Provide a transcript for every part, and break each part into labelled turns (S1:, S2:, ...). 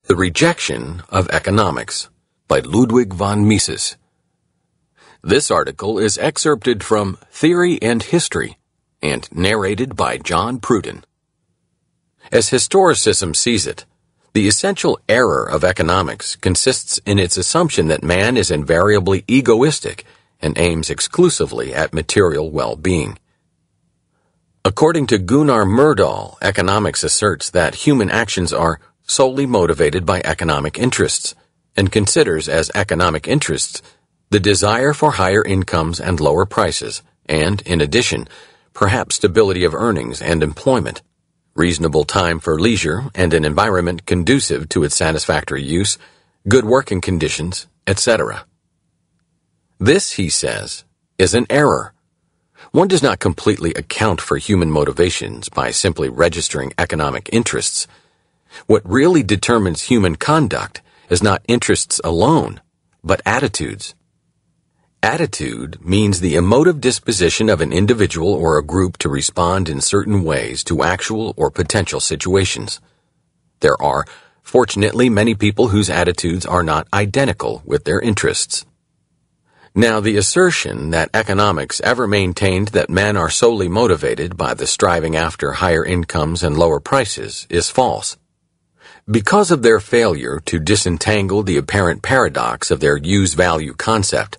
S1: The Rejection of Economics by Ludwig von Mises. This article is excerpted from Theory and History and narrated by John Pruden. As historicism sees it, the essential error of economics consists in its assumption that man is invariably egoistic and aims exclusively at material well-being. According to Gunnar Myrdal, economics asserts that human actions are solely motivated by economic interests, and considers as economic interests the desire for higher incomes and lower prices, and, in addition, perhaps stability of earnings and employment, reasonable time for leisure and an environment conducive to its satisfactory use, good working conditions, etc. This, he says, is an error. One does not completely account for human motivations by simply registering economic interests. What really determines human conduct is not interests alone, but attitudes. Attitude means the emotive disposition of an individual or a group to respond in certain ways to actual or potential situations. There are, fortunately, many people whose attitudes are not identical with their interests. Now, the assertion that economics ever maintained that men are solely motivated by the striving after higher incomes and lower prices is false. Because of their failure to disentangle the apparent paradox of their use-value concept,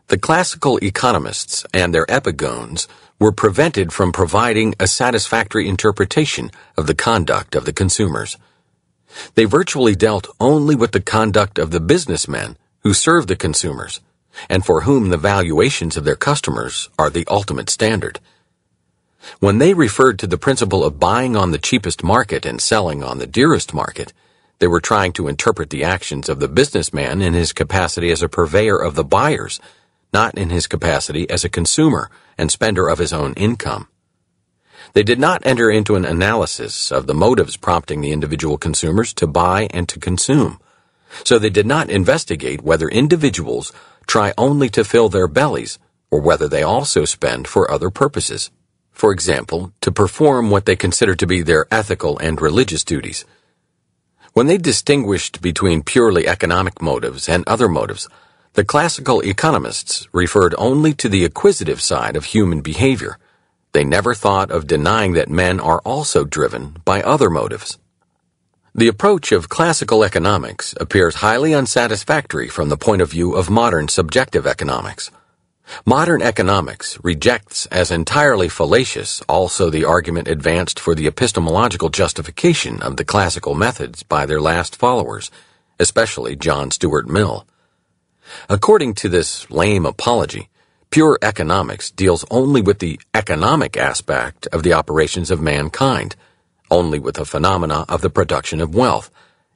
S1: the classical economists and their epigones were prevented from providing a satisfactory interpretation of the conduct of the consumers. They virtually dealt only with the conduct of the businessmen who serve the consumers, and for whom the valuations of their customers are the ultimate standard. When they referred to the principle of buying on the cheapest market and selling on the dearest market, they were trying to interpret the actions of the businessman in his capacity as a purveyor of the buyers, not in his capacity as a consumer and spender of his own income. They did not enter into an analysis of the motives prompting the individual consumers to buy and to consume, so they did not investigate whether individuals try only to fill their bellies or whether they also spend for other purposes. For example, to perform what they consider to be their ethical and religious duties. When they distinguished between purely economic motives and other motives, the classical economists referred only to the acquisitive side of human behavior. They never thought of denying that men are also driven by other motives. The approach of classical economics appears highly unsatisfactory from the point of view of modern subjective economics. Modern economics rejects as entirely fallacious also the argument advanced for the epistemological justification of the classical methods by their last followers, especially John Stuart Mill. According to this lame apology, pure economics deals only with the economic aspect of the operations of mankind, only with the phenomena of the production of wealth,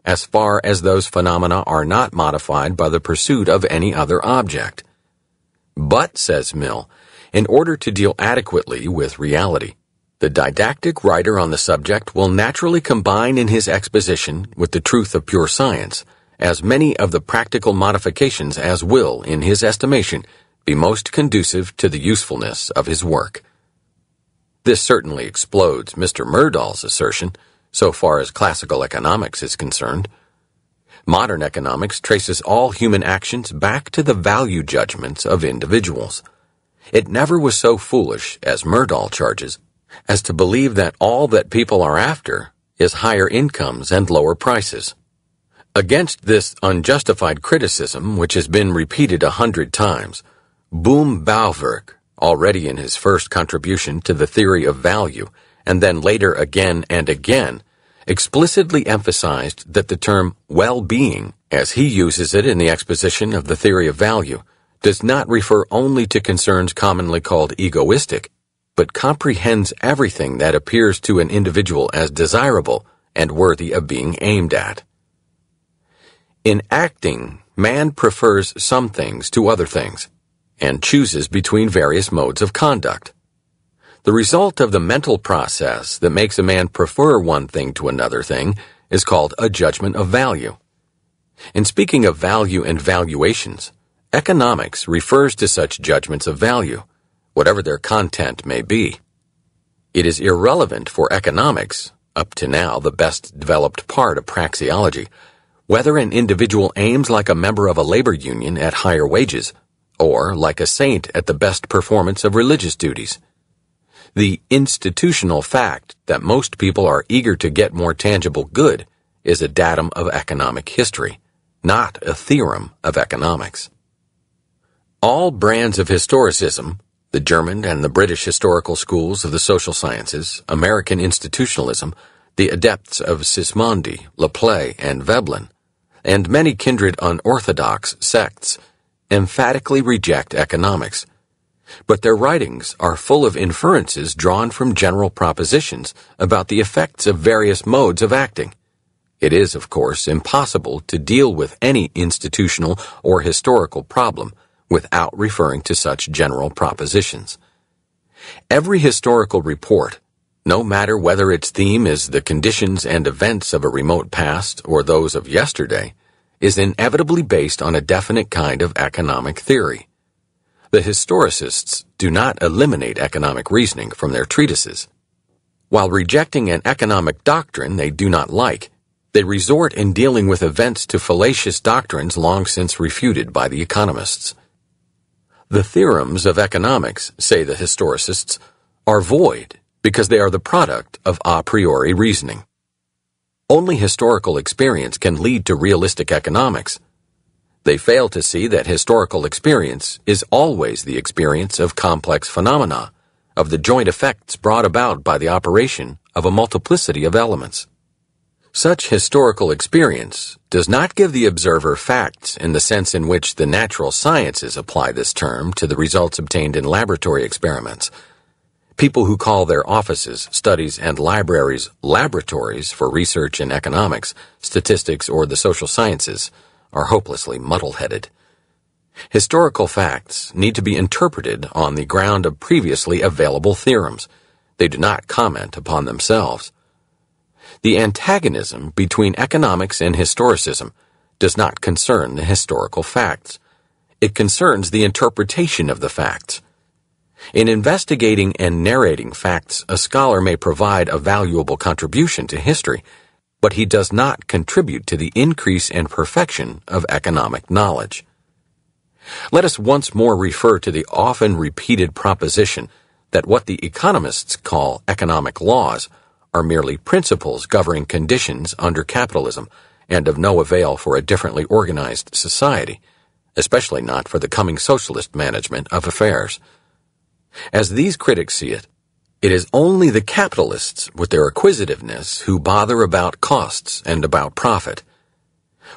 S1: as far as those phenomena are not modified by the pursuit of any other object. But, says Mill, in order to deal adequately with reality, the didactic writer on the subject will naturally combine in his exposition with the truth of pure science as many of the practical modifications as will, in his estimation, be most conducive to the usefulness of his work. This certainly explodes Mr. Myrdal's assertion, so far as classical economics is concerned. Modern economics traces all human actions back to the value judgments of individuals. It never was so foolish, as Myrdal charges, as to believe that all that people are after is higher incomes and lower prices. Against this unjustified criticism, which has been repeated 100 times, Boom Bauwerk, already in his first contribution to the theory of value, and then later again and again, explicitly emphasized that the term well-being, as he uses it in the exposition of the theory of value, does not refer only to concerns commonly called egoistic, but comprehends everything that appears to an individual as desirable and worthy of being aimed at. In acting, man prefers some things to other things, and chooses between various modes of conduct. The result of the mental process that makes a man prefer one thing to another thing is called a judgment of value. In speaking of value and valuations, economics refers to such judgments of value, whatever their content may be. It is irrelevant for economics, up to now the best developed part of praxeology, Whether an individual aims like a member of a labor union at higher wages, or like a saint at the best performance of religious duties. The institutional fact that most people are eager to get more tangible good is a datum of economic history, not a theorem of economics. All brands of historicism, the German and the British historical schools of the social sciences, American institutionalism, the adepts of Sismondi, Laplace, and Veblen, and many kindred unorthodox sects, emphatically reject economics. But their writings are full of inferences drawn from general propositions about the effects of various modes of acting. It is, of course, impossible to deal with any institutional or historical problem without referring to such general propositions. Every historical report, no matter whether its theme is the conditions and events of a remote past or those of yesterday, is inevitably based on a definite kind of economic theory. The historicists do not eliminate economic reasoning from their treatises. While rejecting an economic doctrine they do not like, they resort in dealing with events to fallacious doctrines long since refuted by the economists. The theorems of economics, say the historicists, are void because they are the product of a priori reasoning. Only historical experience can lead to realistic economics. They fail to see that historical experience is always the experience of complex phenomena, of the joint effects brought about by the operation of a multiplicity of elements. Such historical experience does not give the observer facts in the sense in which the natural sciences apply this term to the results obtained in laboratory experiments. People who call their offices, studies, and libraries laboratories for research in economics, statistics, or the social sciences are hopelessly muddle-headed. Historical facts need to be interpreted on the ground of previously available theorems. They do not comment upon themselves. The antagonism between economics and historicism does not concern the historical facts. It concerns the interpretation of the facts. In investigating and narrating facts, a scholar may provide a valuable contribution to history, but he does not contribute to the increase and perfection of economic knowledge. Let us once more refer to the often repeated proposition that what the economists call economic laws are merely principles governing conditions under capitalism and of no avail for a differently organized society, especially not for the coming socialist management of affairs. As these critics see it, it is only the capitalists with their acquisitiveness who bother about costs and about profit.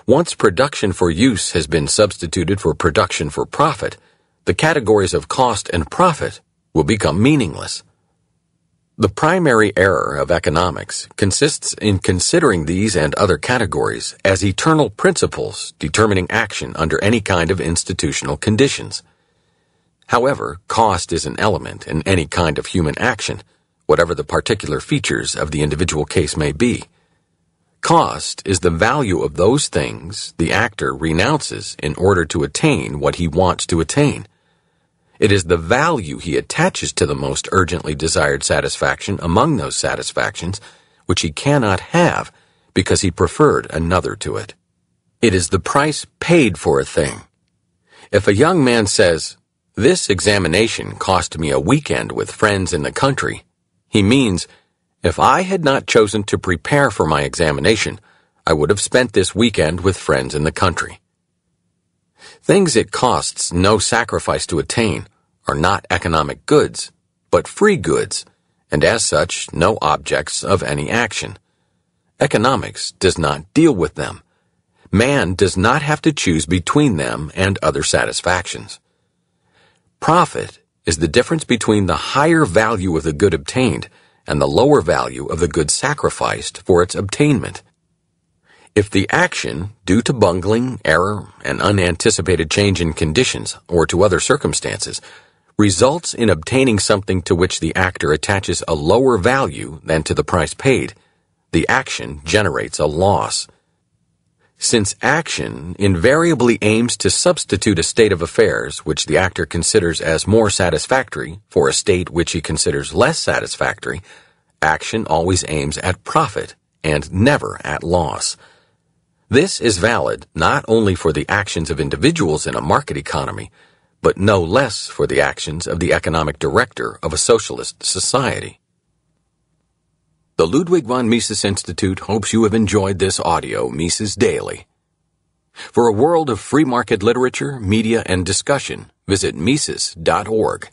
S1: Once production for use has been substituted for production for profit, the categories of cost and profit will become meaningless. The primary error of economics consists in considering these and other categories as eternal principles determining action under any kind of institutional conditions. However, cost is an element in any kind of human action, whatever the particular features of the individual case may be. Cost is the value of those things the actor renounces in order to attain what he wants to attain. It is the value he attaches to the most urgently desired satisfaction among those satisfactions which he cannot have because he preferred another to it. It is the price paid for a thing. If a young man says, "This examination cost me a weekend with friends in the country," he means, if I had not chosen to prepare for my examination, I would have spent this weekend with friends in the country. Things it costs no sacrifice to attain are not economic goods, but free goods, and as such, no objects of any action. Economics does not deal with them. Man does not have to choose between them and other satisfactions. Profit is the difference between the higher value of the good obtained and the lower value of the good sacrificed for its obtainment. If the action, due to bungling, error, and unanticipated change in conditions, or to other circumstances, results in obtaining something to which the actor attaches a lower value than to the price paid, the action generates a loss. Since action invariably aims to substitute a state of affairs which the actor considers as more satisfactory for a state which he considers less satisfactory, action always aims at profit and never at loss. This is valid not only for the actions of individuals in a market economy, but no less for the actions of the economic director of a socialist society. The Ludwig von Mises Institute hopes you have enjoyed this audio Mises Daily. For a world of free market literature, media, and discussion, visit Mises.org.